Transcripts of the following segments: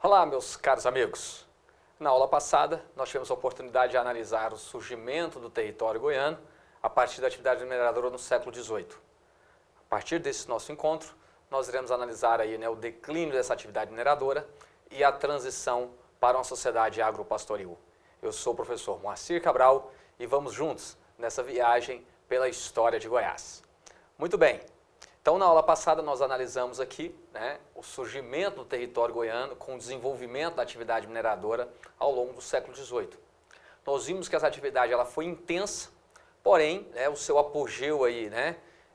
Olá, meus caros amigos. Na aula passada, nós tivemos a oportunidade de analisar o surgimento do território goiano a partir da atividade mineradora no século XVIII. A partir desse nosso encontro, nós iremos analisar aí, o declínio dessa atividade mineradora e a transição para uma sociedade agropastoril. Eu sou o professor Moacir Cabral e vamos juntos nessa viagem pela história de Goiás. Muito bem. Então, na aula passada, nós analisamos aqui o surgimento do território goiano com o desenvolvimento da atividade mineradora ao longo do século XVIII. Nós vimos que essa atividade ela foi intensa, porém, o seu apogeu aí,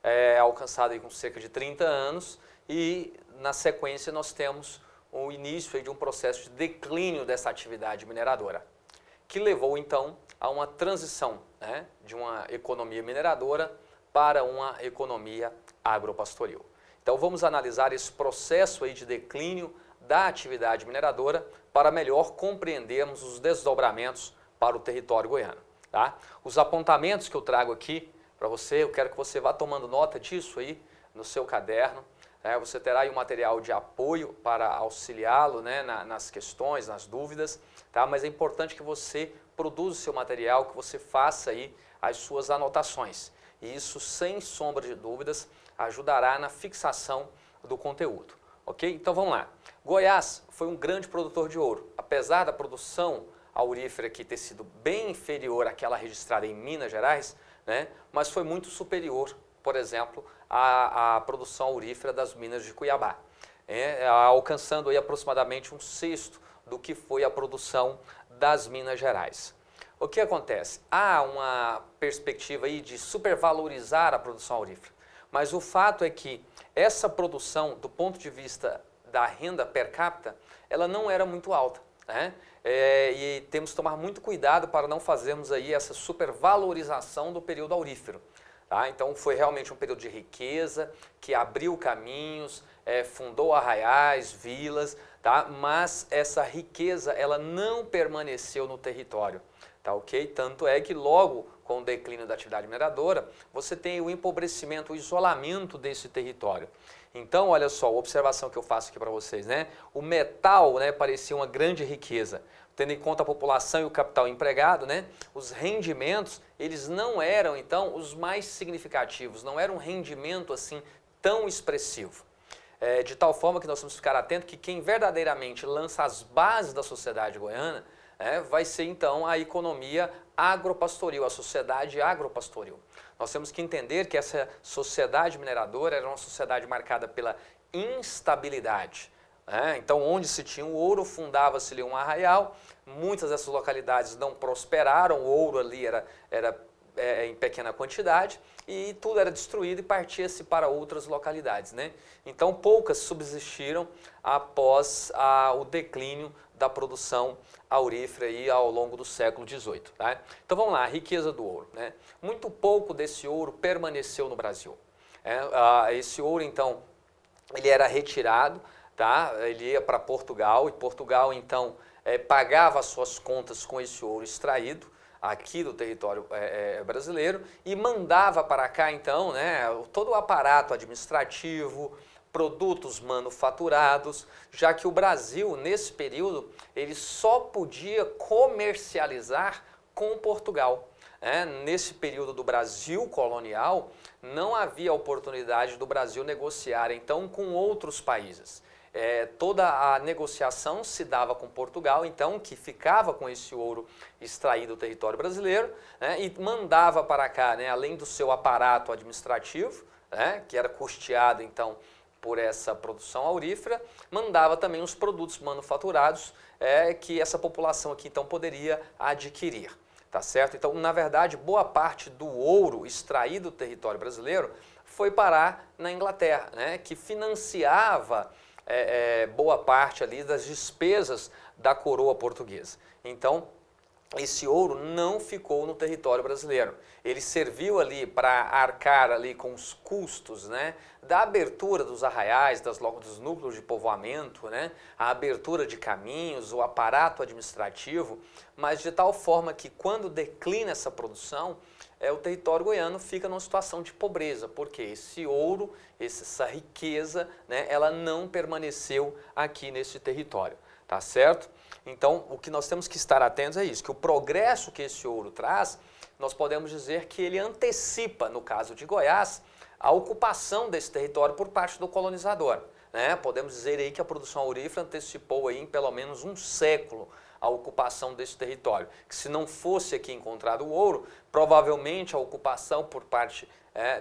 é alcançado aí com cerca de 30 anos e, na sequência, nós temos o início aí de um processo de declínio dessa atividade mineradora, que levou, então, a uma transição de uma economia mineradora para uma economia agropastoril. Então vamos analisar esse processo aí de declínio da atividade mineradora para melhor compreendermos os desdobramentos para o território goiano. Tá? Os apontamentos que eu trago aqui para você, eu quero que você vá tomando nota disso aí no seu caderno. Você terá aí um material de apoio para auxiliá-lo nas questões, nas dúvidas, tá? Mas é importante que você produza o seu material, que você faça aí as suas anotações. E isso, sem sombra de dúvidas, ajudará na fixação do conteúdo, ok? Então vamos lá. Goiás foi um grande produtor de ouro. Apesar da produção aurífera aqui ter sido bem inferior àquela registrada em Minas Gerais, mas foi muito superior, por exemplo, à produção aurífera das minas de Cuiabá, alcançando aí aproximadamente 1/6 do que foi a produção das Minas Gerais. O que acontece? Há uma perspectiva aí de supervalorizar a produção aurífera, mas o fato é que essa produção, do ponto de vista da renda per capita, ela não era muito alta, e temos que tomar muito cuidado para não fazermos aí essa supervalorização do período aurífero. Tá? Então foi realmente um período de riqueza, que abriu caminhos, fundou arraiais, vilas, tá? Mas essa riqueza ela não permaneceu no território. Tá, ok? Tanto é que logo com o declínio da atividade mineradora, você tem o empobrecimento, o isolamento desse território. Então, olha só, a observação que eu faço aqui para vocês, o metal parecia uma grande riqueza. Tendo em conta a população e o capital empregado, os rendimentos, eles não eram, então, os mais significativos, não era um rendimento assim tão expressivo. De tal forma que nós temos que ficar atentos que quem verdadeiramente lança as bases da sociedade goiana vai ser então a economia agropastoril, a sociedade agropastoril. Nós temos que entender que essa sociedade mineradora era uma sociedade marcada pela instabilidade. Então, onde se tinha o ouro, fundava-se ali um arraial, muitas dessas localidades não prosperaram, o ouro ali era em pequena quantidade e tudo era destruído e partia-se para outras localidades. Então, poucas subsistiram após o declínio da produção aurífera aí ao longo do século XVIII. Tá? Então vamos lá, a riqueza do ouro. Muito pouco desse ouro permaneceu no Brasil. Esse ouro, então, ele era retirado, tá? Ele ia para Portugal e Portugal, então, pagava as suas contas com esse ouro extraído aqui do território brasileiro e mandava para cá, então, todo o aparato administrativo, produtos manufaturados, já que o Brasil, nesse período, ele só podia comercializar com Portugal. Nesse período do Brasil colonial, não havia oportunidade do Brasil negociar, então, com outros países. Toda a negociação se dava com Portugal, então, que ficava com esse ouro extraído do território brasileiro, e mandava para cá, além do seu aparato administrativo, que era custeado, então, por essa produção aurífera, mandava também os produtos manufaturados que essa população aqui então poderia adquirir, tá certo? Então, na verdade, boa parte do ouro extraído do território brasileiro foi parar na Inglaterra, que financiava boa parte ali das despesas da coroa portuguesa. Então, esse ouro não ficou no território brasileiro. Ele serviu ali para arcar ali com os custos, da abertura dos arraiais, dos núcleos de povoamento, a abertura de caminhos, o aparato administrativo, mas de tal forma que quando declina essa produção, o território goiano fica numa situação de pobreza, porque esse ouro, essa riqueza, ela não permaneceu aqui nesse território. tá certo? Então, o que nós temos que estar atentos é isso, que o progresso que esse ouro traz, nós podemos dizer que ele antecipa, no caso de Goiás, a ocupação desse território por parte do colonizador, né? Podemos dizer aí que a produção aurífera antecipou aí em pelo menos um século a ocupação desse território, que se não fosse aqui encontrado o ouro, provavelmente a ocupação por parte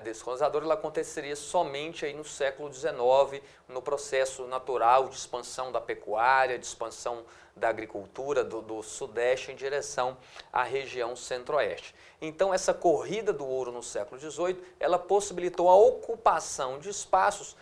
desse colonizador ela aconteceria somente aí no século XIX, no processo natural de expansão da pecuária, de expansão da agricultura do Sudeste em direção à região Centro-Oeste. Então essa corrida do ouro no século XVIII, ela possibilitou a ocupação de espaços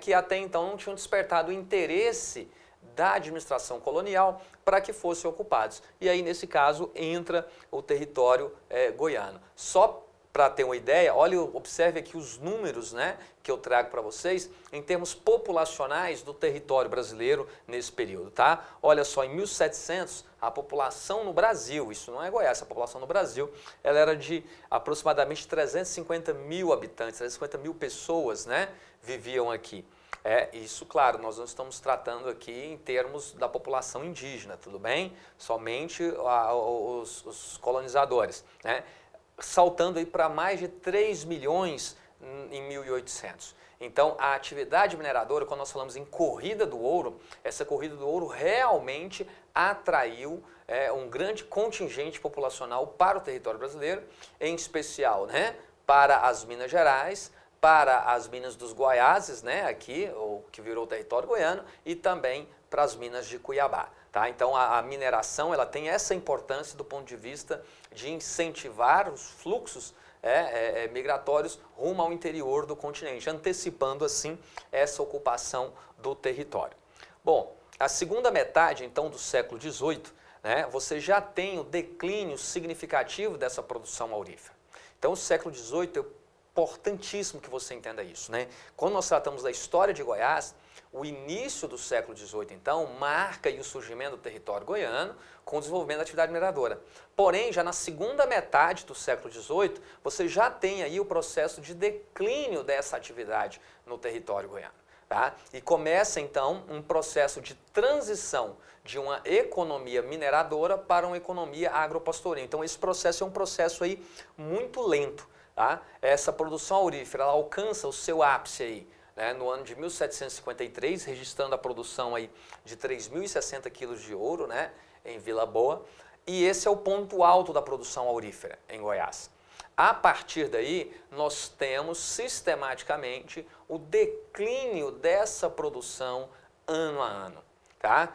que até então não tinham despertado o interesse da administração colonial para que fossem ocupados. E aí, nesse caso, entra o território goiano. Só para ter uma ideia, olha, observe aqui os números, né, que eu trago para vocês em termos populacionais do território brasileiro nesse período, tá? Olha só, em 1700, a população no Brasil, isso não é Goiás, a população no Brasil, ela era de aproximadamente 350 mil habitantes, 350 mil pessoas, né, viviam aqui. Isso, claro, nós não estamos tratando aqui em termos da população indígena, tudo bem? Somente os colonizadores, né? Saltando aí para mais de 3 milhões em 1800. Então, a atividade mineradora, quando nós falamos em corrida do ouro, essa corrida do ouro realmente atraiu um grande contingente populacional para o território brasileiro, em especial, né, para as Minas Gerais, para as minas dos Goiáses, né, aqui, o que virou o território goiano, e também para as minas de Cuiabá. Tá? Então, a mineração ela tem essa importância do ponto de vista de incentivar os fluxos migratórios rumo ao interior do continente, antecipando, assim, essa ocupação do território. Bom, a segunda metade, então, do século XVIII, né, você já tem o declínio significativo dessa produção aurífera. Então, o século XVIII é importantíssimo que você entenda isso, né? Quando nós tratamos da história de Goiás, o início do século XVIII, então, marca aí o surgimento do território goiano com o desenvolvimento da atividade mineradora. Porém, já na segunda metade do século XVIII, você já tem aí o processo de declínio dessa atividade no território goiano. Tá? E começa, então, um processo de transição de uma economia mineradora para uma economia agropastoril. Então, esse processo é um processo aí muito lento. Tá? Essa produção aurífera ela alcança o seu ápice aí, né, no ano de 1753, registrando a produção aí de 3.060 quilos de ouro, né, em Vila Boa, e esse é o ponto alto da produção aurífera em Goiás. A partir daí, nós temos sistematicamente o declínio dessa produção ano a ano. Tá?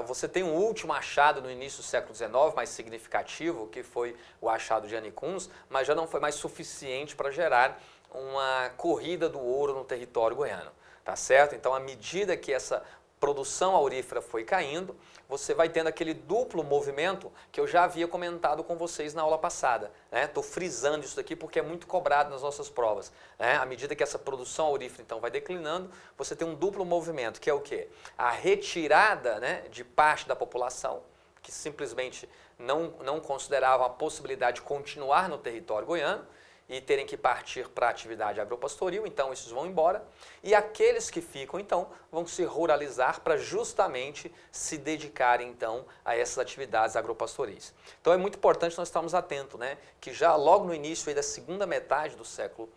Você tem um último achado no início do século XIX, mais significativo, que foi o achado de Anicuns, mas já não foi mais suficiente para gerar uma corrida do ouro no território goiano, tá certo? Então, à medida que essa produção aurífera foi caindo, você vai tendo aquele duplo movimento que eu já havia comentado com vocês na aula passada. Estou frisando isso daqui porque é muito cobrado nas nossas provas. À medida que essa produção aurífera então vai declinando, você tem um duplo movimento, que é o quê? A retirada, né, de parte da população, que simplesmente não considerava a possibilidade de continuar no território goiano, e terem que partir para a atividade agropastoril, então esses vão embora, e aqueles que ficam, então, vão se ruralizar para justamente se dedicarem, então, a essas atividades agropastoris. Então é muito importante nós estarmos atentos, né, que já logo no início aí da segunda metade do século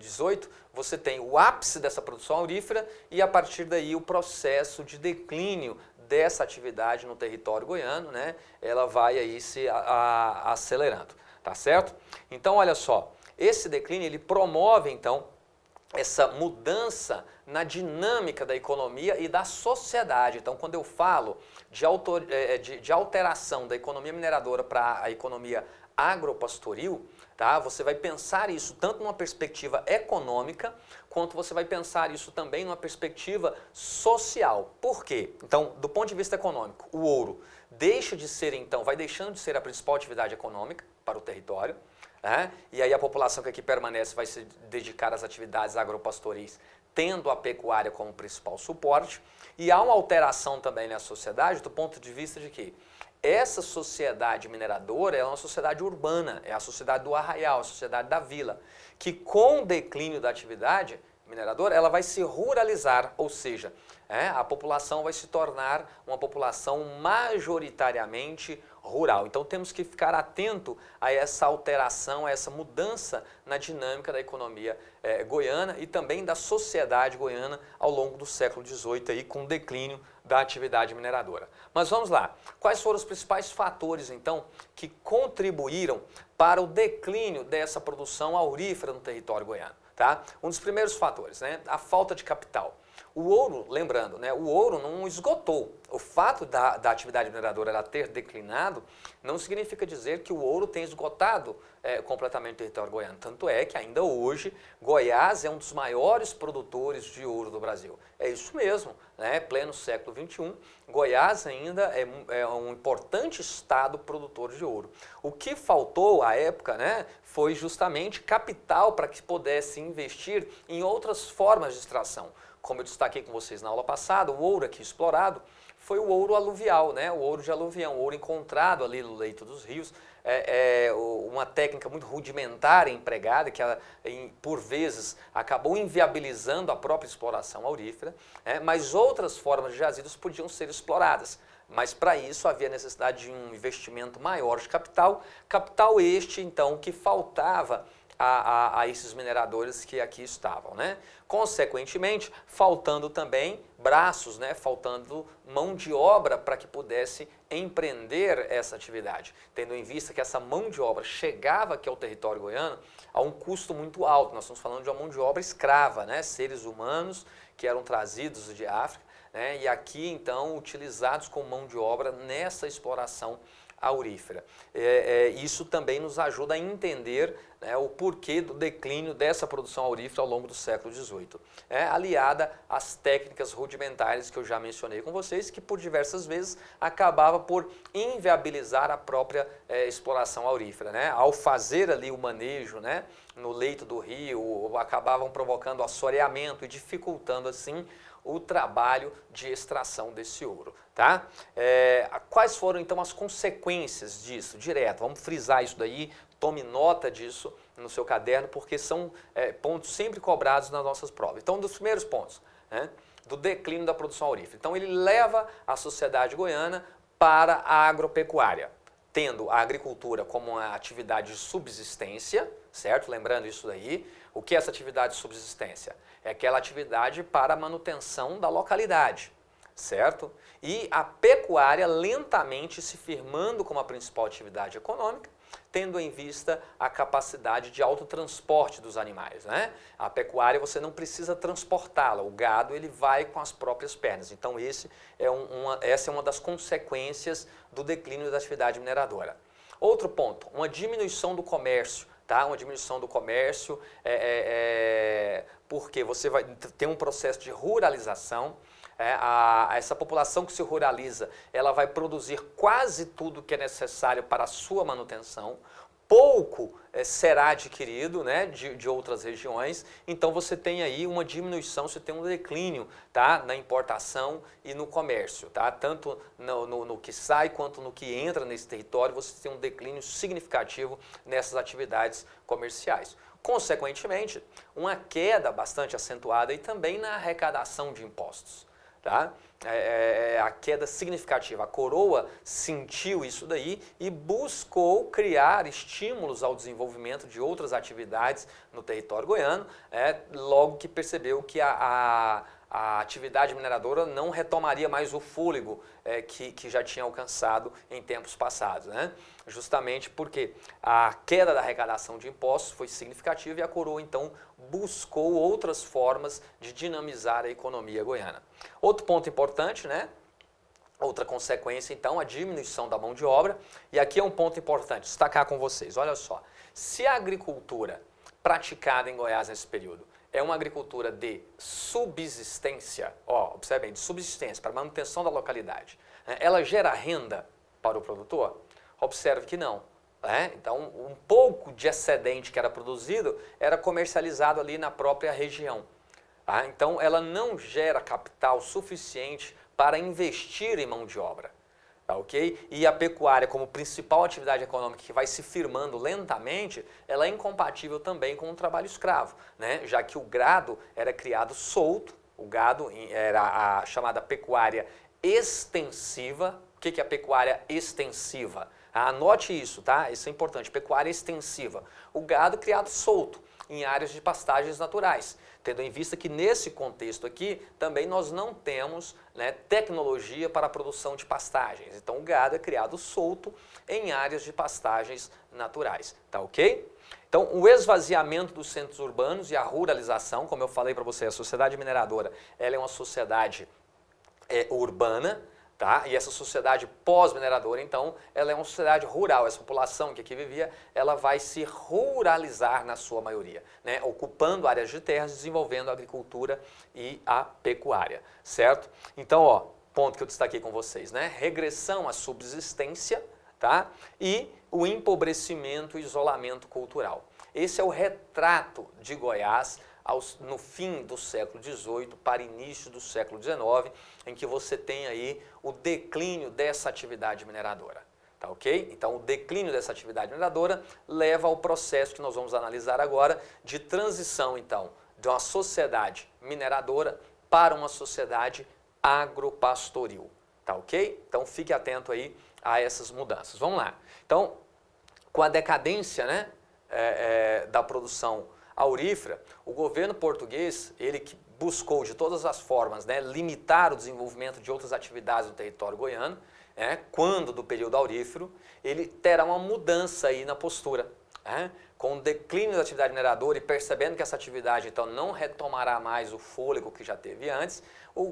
XVIII, você tem o ápice dessa produção aurífera e a partir daí o processo de declínio dessa atividade no território goiano, né, ela vai aí se acelerando. Tá certo? Então, olha só, esse declínio ele promove, então, essa mudança na dinâmica da economia e da sociedade. Então, quando eu falo de alteração da economia mineradora para a economia agropastoril, tá? Você vai pensar isso tanto numa perspectiva econômica, quanto você vai pensar isso também numa perspectiva social. Por quê? Então, do ponto de vista econômico, o ouro deixa de ser, então, vai deixando de ser a principal atividade econômica para o território, né? E aí a população que aqui permanece vai se dedicar às atividades agropastoris, tendo a pecuária como principal suporte, e há uma alteração também na sociedade do ponto de vista de que essa sociedade mineradora é uma sociedade urbana, é a sociedade do arraial, a sociedade da vila, que com o declínio da atividade mineradora, ela vai se ruralizar, ou seja, a população vai se tornar uma população majoritariamente rural. Então temos que ficar atento a essa alteração, a essa mudança na dinâmica da economia goiana e também da sociedade goiana ao longo do século XVIII, aí, com o declínio da atividade mineradora. Mas vamos lá, quais foram os principais fatores então que contribuíram para o declínio dessa produção aurífera no território goiano? Tá? Um dos primeiros fatores, né, a falta de capital. O ouro, lembrando, né, o ouro não esgotou. O fato da atividade mineradora ela ter declinado não significa dizer que o ouro tem esgotado completamente o território goiano. Tanto é que ainda hoje Goiás é um dos maiores produtores de ouro do Brasil. É isso mesmo, né? Pleno século XXI, Goiás ainda é um importante estado produtor de ouro. O que faltou à época, né, foi justamente capital para que pudesse investir em outras formas de extração. Como eu destaquei com vocês na aula passada, o ouro aqui explorado foi o ouro aluvial, né? O ouro de aluvião, o ouro encontrado ali no leito dos rios, uma técnica muito rudimentar empregada, que por vezes acabou inviabilizando a própria exploração aurífera, mas outras formas de jazidos podiam ser exploradas. Mas para isso havia necessidade de um investimento maior de capital, capital este então que faltava a esses mineradores que aqui estavam, né? Consequentemente, faltando também braços, né? Faltando mão de obra para que pudesse empreender essa atividade, tendo em vista que essa mão de obra chegava aqui ao território goiano a um custo muito alto. Nós estamos falando de uma mão de obra escrava, né? Seres humanos que eram trazidos de África, né? E aqui então utilizados como mão de obra nessa exploração aurífera. Isso também nos ajuda a entender, né, o porquê do declínio dessa produção aurífera ao longo do século XVIII. Aliada às técnicas rudimentares que eu já mencionei com vocês, que por diversas vezes acabava por inviabilizar a própria exploração aurífera. Né? Ao fazer ali o manejo, né, no leito do rio, acabavam provocando assoreamento e dificultando assim o trabalho de extração desse ouro. Tá? Quais foram então as consequências disso? Direto, vamos frisar isso daí, tome nota disso no seu caderno, porque são pontos sempre cobrados nas nossas provas. Então, um dos primeiros pontos, né, do declínio da produção aurífera. Então, ele leva a sociedade goiana para a agropecuária, tendo a agricultura como uma atividade de subsistência, certo? Lembrando isso daí, o que é essa atividade de subsistência? É aquela atividade para a manutenção da localidade, certo? E a pecuária lentamente se firmando como a principal atividade econômica, tendo em vista a capacidade de autotransporte dos animais, né? A pecuária você não precisa transportá-la, o gado ele vai com as próprias pernas. Então essa é uma das consequências do declínio da atividade mineradora. Outro ponto, uma diminuição do comércio. Tá? Uma diminuição do comércio, porque você vai ter um processo de ruralização. Essa população que se ruraliza, ela vai produzir quase tudo que é necessário para a sua manutenção. Pouco será adquirido, né, de outras regiões, então você tem aí uma diminuição, você tem um declínio, tá, na importação e no comércio. Tá? Tanto no que sai quanto no que entra nesse território, você tem um declínio significativo nessas atividades comerciais. Consequentemente, uma queda bastante acentuada e também na arrecadação de impostos. Tá? A queda significativa. A coroa sentiu isso daí e buscou criar estímulos ao desenvolvimento de outras atividades no território goiano, logo que percebeu que a atividade mineradora não retomaria mais o fôlego que já tinha alcançado em tempos passados, né? Justamente porque a queda da arrecadação de impostos foi significativa e a coroa então buscou outras formas de dinamizar a economia goiana. Outro ponto importante, né? Outra consequência então, a diminuição da mão de obra, e aqui é um ponto importante, destacar com vocês, olha só, se a agricultura praticada em Goiás nesse período é uma agricultura de subsistência, observem, de subsistência, para manutenção da localidade, né? Ela gera renda para o produtor? Observe que não. Então, um pouco de excedente que era produzido era comercializado ali na própria região. Então, ela não gera capital suficiente para investir em mão de obra. Tá, ok? E a pecuária, como principal atividade econômica que vai se firmando lentamente, ela é incompatível também com o trabalho escravo, né? Já que o gado era criado solto, O gado era a chamada pecuária extensiva. O que é a pecuária extensiva? Anote isso, tá? Isso é importante, pecuária extensiva. O gado criado solto em áreas de pastagens naturais, tendo em vista que nesse contexto aqui também nós não temos, né, tecnologia para a produção de pastagens. Então o gado é criado solto em áreas de pastagens naturais, tá ok? Então o esvaziamento dos centros urbanos e a ruralização, como eu falei para você, a sociedade mineradora, ela é uma sociedade urbana, tá? E essa sociedade pós-mineradora, então, ela é uma sociedade rural. Essa população que aqui vivia, ela vai se ruralizar na sua maioria, né? Ocupando áreas de terras, desenvolvendo a agricultura e a pecuária, certo? Então, ó, ponto que eu destaquei com vocês, né? Regressão à subsistência, tá? E o empobrecimento e isolamento cultural. Esse é o retrato de Goiás no fim do século XVIII para início do século XIX, em que você tem aí o declínio dessa atividade mineradora, tá ok? Então o declínio dessa atividade mineradora leva ao processo que nós vamos analisar agora de transição, então, de uma sociedade mineradora para uma sociedade agropastoril, tá ok? Então fique atento aí a essas mudanças. Vamos lá. Então, com a decadência, né, da produção aurífera, o governo português, ele que buscou de todas as formas, né, limitar o desenvolvimento de outras atividades no território goiano, quando do período aurífero, ele terá uma mudança aí na postura. Com o declínio da atividade mineradora e percebendo que essa atividade então não retomará mais o fôlego que já teve antes,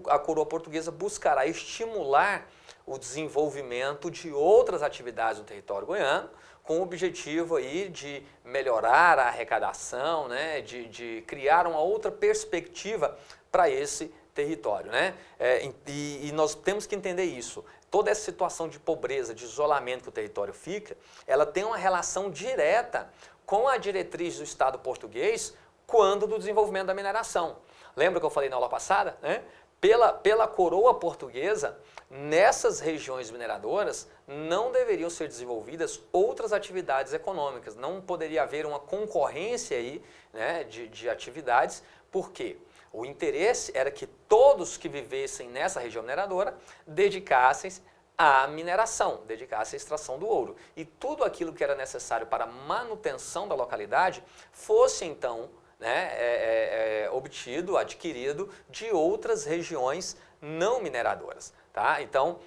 a coroa portuguesa buscará estimular o desenvolvimento de outras atividades no território goiano, com o objetivo aí de melhorar a arrecadação, né, de criar uma outra perspectiva para esse território, né? E nós temos que entender isso. Toda essa situação de pobreza, de isolamento que o território fica, ela tem uma relação direta com a diretriz do Estado português quando do desenvolvimento da mineração. Lembra que eu falei na aula passada, né? Pela coroa portuguesa, nessas regiões mineradoras não deveriam ser desenvolvidas outras atividades econômicas, não poderia haver uma concorrência aí, né, de atividades, porque o interesse era que todos que vivessem nessa região mineradora dedicassem à mineração, dedicassem à extração do ouro. E tudo aquilo que era necessário para a manutenção da localidade fosse então, né, obtido, adquirido de outras regiões não mineradoras, tá? Então,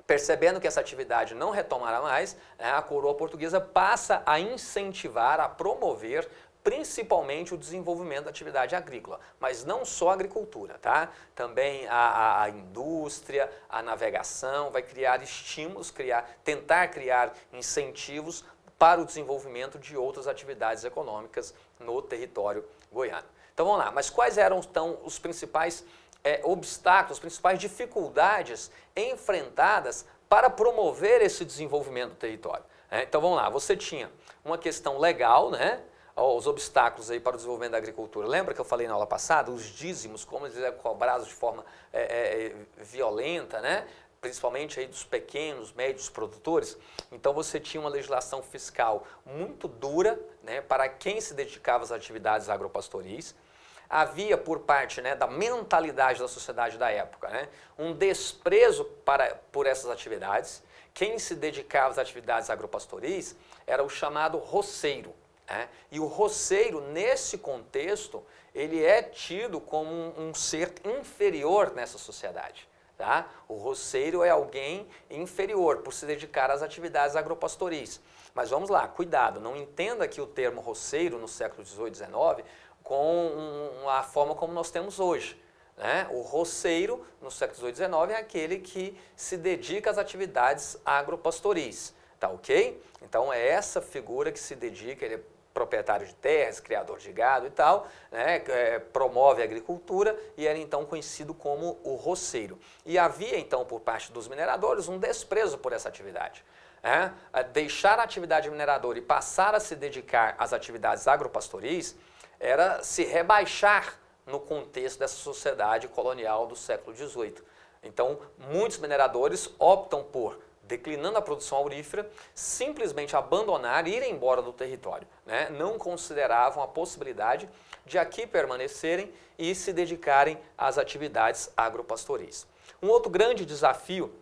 percebendo que essa atividade não retomará mais, a coroa portuguesa passa a incentivar, a promover principalmente o desenvolvimento da atividade agrícola, mas não só a agricultura, tá? Também a indústria, a navegação, vai criar estímulos, tentar criar incentivos para o desenvolvimento de outras atividades econômicas no território goiano. Então vamos lá, mas quais eram então os principais obstáculos, as principais dificuldades enfrentadas para promover esse desenvolvimento do território? Então vamos lá, você tinha uma questão legal, né? Os obstáculos aí para o desenvolvimento da agricultura. Lembra que eu falei na aula passada, os dízimos, como eles eram cobrados de forma violenta, né? Principalmente aí dos pequenos, médios produtores. Então você tinha uma legislação fiscal muito dura, né, para quem se dedicava às atividades agropastoris. Havia por parte, né, da mentalidade da sociedade da época, né, um desprezo por essas atividades. Quem se dedicava às atividades agropastoris era o chamado roceiro. E o roceiro, nesse contexto, ele é tido como um ser inferior nessa sociedade. Tá? O roceiro é alguém inferior por se dedicar às atividades agropastoris. Mas vamos lá, cuidado, não entenda aqui o termo roceiro no século XVIII, XIX com a forma como nós temos hoje. Né? O roceiro no século XVIII, XIX é aquele que se dedica às atividades agropastoris. Tá ok? Então é essa figura que se dedica, ele é proprietário de terras, criador de gado e tal, né, promove a agricultura e era então conhecido como o roceiro. E havia então por parte dos mineradores um desprezo por essa atividade. Deixar a atividade mineradora e passar a se dedicar às atividades agropastoris era se rebaixar no contexto dessa sociedade colonial do século XVIII. Então muitos mineradores optam por, declinando a produção aurífera, simplesmente abandonar e ir embora do território. Né? Não consideravam a possibilidade de aqui permanecerem e se dedicarem às atividades agropastoris. Um outro grande desafio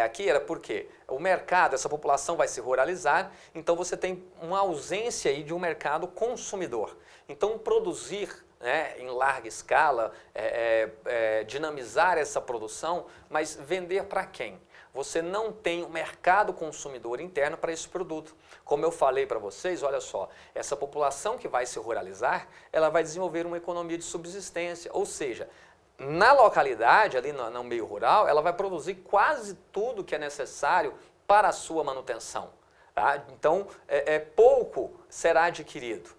aqui era porque o mercado, essa população vai se ruralizar, então você tem uma ausência aí de um mercado consumidor. Então produzir, né, em larga escala, dinamizar essa produção, mas vender para quem? Você não tem um mercado consumidor interno para esse produto. Como eu falei para vocês, olha só, essa população que vai se ruralizar, ela vai desenvolver uma economia de subsistência, ou seja, na localidade, ali no meio rural, ela vai produzir quase tudo que é necessário para a sua manutenção. Tá? Então, pouco será adquirido.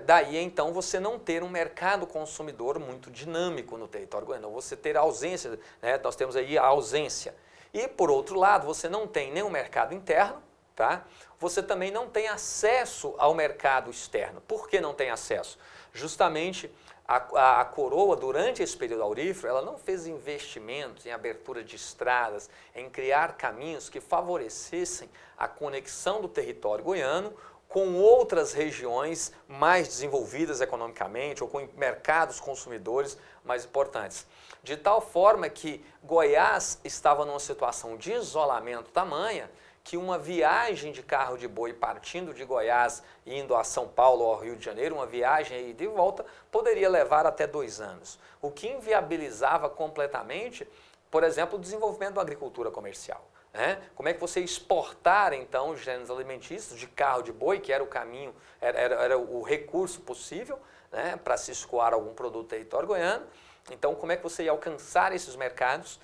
Daí, então, você não ter um mercado consumidor muito dinâmico no território goiano. Você ter ausência, né? Nós temos aí a ausência. E, por outro lado, você não tem nenhum mercado interno, tá? Você também não tem acesso ao mercado externo. Por que não tem acesso? Justamente a coroa, durante esse período aurífero, ela não fez investimentos em abertura de estradas, em criar caminhos que favorecessem a conexão do território goiano com outras regiões mais desenvolvidas economicamente ou com mercados consumidores mais importantes. De tal forma que Goiás estava numa situação de isolamento tamanha que uma viagem de carro de boi partindo de Goiás, indo a São Paulo ou ao Rio de Janeiro, uma viagem aí de volta, poderia levar até 2 anos. O que inviabilizava completamente, por exemplo, o desenvolvimento da agricultura comercial. Né? Como é que você exportar, então, os gêneros alimentícios de carro de boi, que era o caminho, era o recurso possível, né, para se escoar algum produto do território goiano. Então, como é que você ia alcançar esses mercados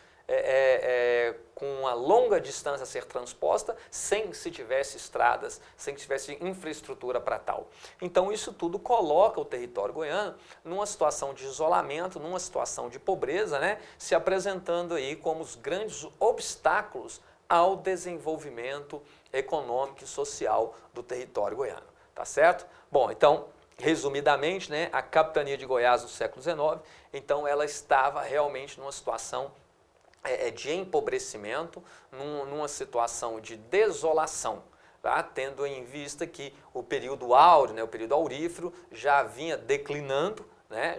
com uma longa distância a ser transposta, sem que se tivesse estradas, sem que tivesse infraestrutura para tal. Então, isso tudo coloca o território goiano numa situação de isolamento, numa situação de pobreza, né, se apresentando aí como os grandes obstáculos ao desenvolvimento econômico e social do território goiano, tá certo? Bom, então, resumidamente, né, a capitania de Goiás no século XIX, então ela estava realmente numa situação de empobrecimento, numa situação de desolação, tá? Tendo em vista que o período áureo, né, o período aurífero, já vinha declinando, né,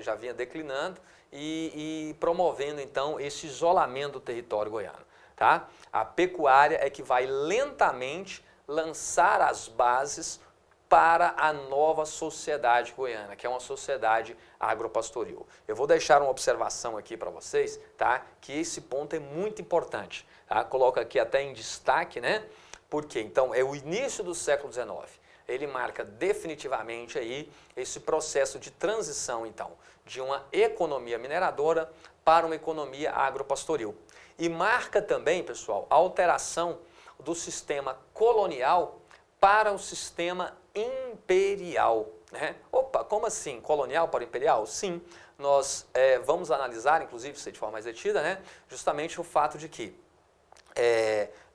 e promovendo então esse isolamento do território goiano. Tá? A pecuária é que vai lentamente lançar as bases para a nova sociedade goiana, que é uma sociedade agropastoril. Eu vou deixar uma observação aqui para vocês, tá? Que esse ponto é muito importante. Tá? Coloco aqui até em destaque, né? Porque então é o início do século XIX. Ele marca definitivamente aí esse processo de transição, então, de uma economia mineradora para uma economia agropastoril. E marca também, pessoal, a alteração do sistema colonial para o sistema imperial. Né? Opa, como assim? Colonial para o imperial? Sim, nós vamos analisar, inclusive, isso de forma mais detida, né? Justamente o fato de que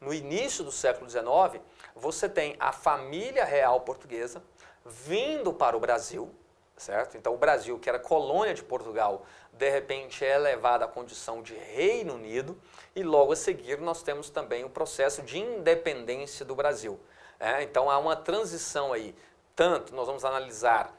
no início do século XIX, você tem a família real portuguesa vindo para o Brasil, certo? Então o Brasil, que era colônia de Portugal, de repente é elevado à condição de Reino Unido e logo a seguir nós temos também o processo de independência do Brasil. Então há uma transição aí, tanto nós vamos analisar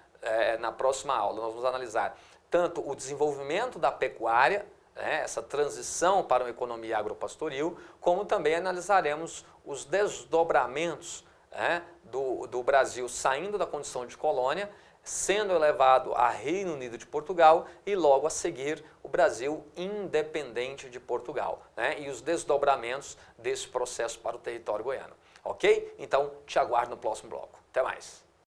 na próxima aula, nós vamos analisar tanto o desenvolvimento da pecuária, essa transição para uma economia agropastoril, como também analisaremos os desdobramentos do Brasil saindo da condição de colônia, sendo elevado a Reino Unido de Portugal e logo a seguir o Brasil independente de Portugal, e os desdobramentos desse processo para o território goiano. Ok? Então, te aguardo no próximo bloco. Até mais!